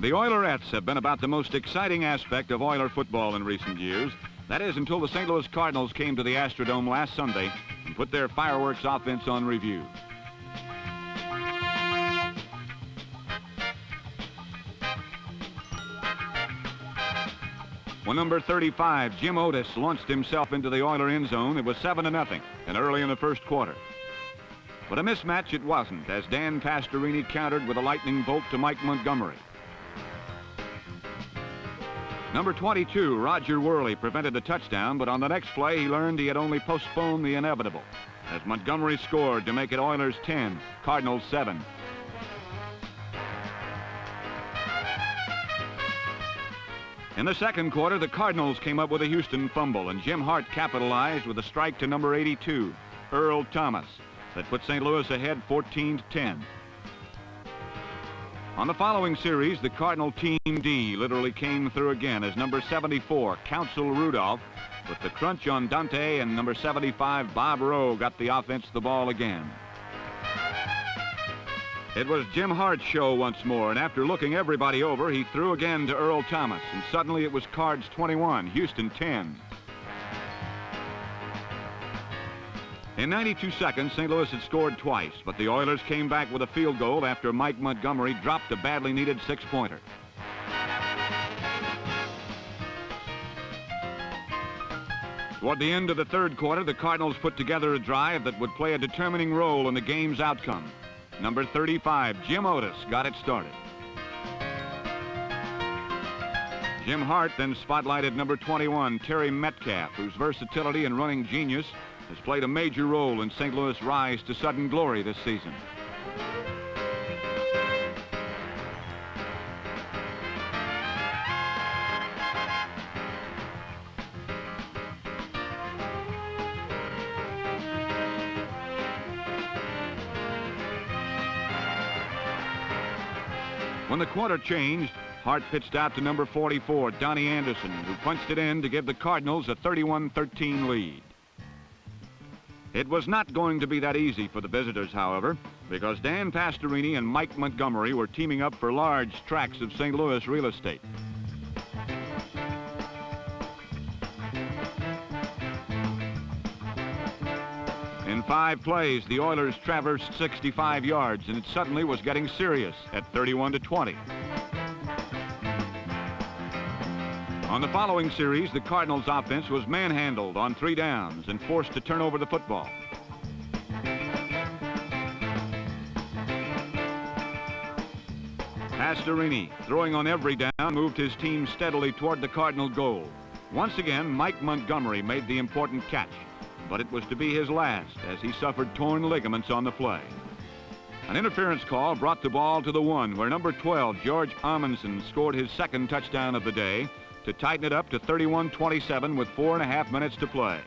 The Oilerettes have been about the most exciting aspect of Oiler football in recent years. That is, until the St. Louis Cardinals came to the Astrodome last Sunday and put their fireworks offense on review. When number 35, Jim Otis, launched himself into the Oiler end zone, it was 7-0 and early in the first quarter. But a mismatch it wasn't, as Dan Pastorini countered with a lightning bolt to Mike Montgomery. Number 22, Roger Worley, prevented a touchdown, but on the next play he learned he had only postponed the inevitable, as Montgomery scored to make it Oilers 10, Cardinals 7. In the second quarter, the Cardinals came up with a Houston fumble, and Jim Hart capitalized with a strike to number 82, Earl Thomas, that put St. Louis ahead 14-10. On the following series, the Cardinal Team D literally came through again as number 74, Council Rudolph, with the crunch on Dante, and number 75, Bob Rowe, got the offense the ball again. It was Jim Hart's show once more, and after looking everybody over, he threw again to Earl Thomas, and suddenly it was Cards 21, Houston 10. In 92 seconds, St. Louis had scored twice, but the Oilers came back with a field goal after Mike Montgomery dropped a badly needed six-pointer. Toward the end of the third quarter, the Cardinals put together a drive that would play a determining role in the game's outcome. Number 35, Jim Otis, got it started. Jim Hart then spotlighted number 21, Terry Metcalf, whose versatility and running genius has played a major role in St. Louis' rise to sudden glory this season. When the quarter changed, Hart pitched out to number 44, Donnie Anderson, who punched it in to give the Cardinals a 31-13 lead. It was not going to be that easy for the visitors, however, because Dan Pastorini and Mike Montgomery were teaming up for large tracts of St. Louis real estate. In 5 plays, the Oilers traversed 65 yards, and it suddenly was getting serious at 31-20. On the following series, the Cardinals' offense was manhandled on 3 downs and forced to turn over the football. Pastorini, throwing on every down, moved his team steadily toward the Cardinal goal. Once again, Mike Montgomery made the important catch, but it was to be his last as he suffered torn ligaments on the play. An interference call brought the ball to the 1, where number 12, George Amundsen, scored his second touchdown of the day to tighten it up to 31-27 with 4.5 minutes to play.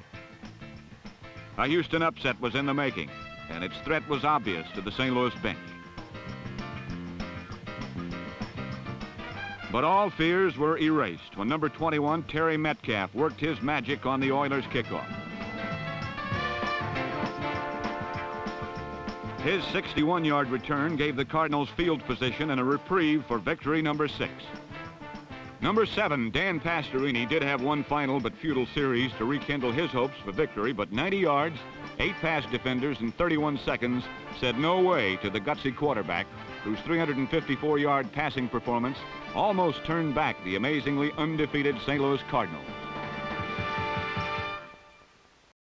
A Houston upset was in the making, and its threat was obvious to the St. Louis bench. But all fears were erased when number 21, Terry Metcalf, worked his magic on the Oilers' kickoff. His 61-yard return gave the Cardinals field position and a reprieve for victory number 6. Number 7, Dan Pastorini, did have one final but futile series to rekindle his hopes for victory, but 90 yards, 8 pass defenders, and 31 seconds said no way to the gutsy quarterback, whose 354-yard passing performance almost turned back the amazingly undefeated St. Louis Cardinals.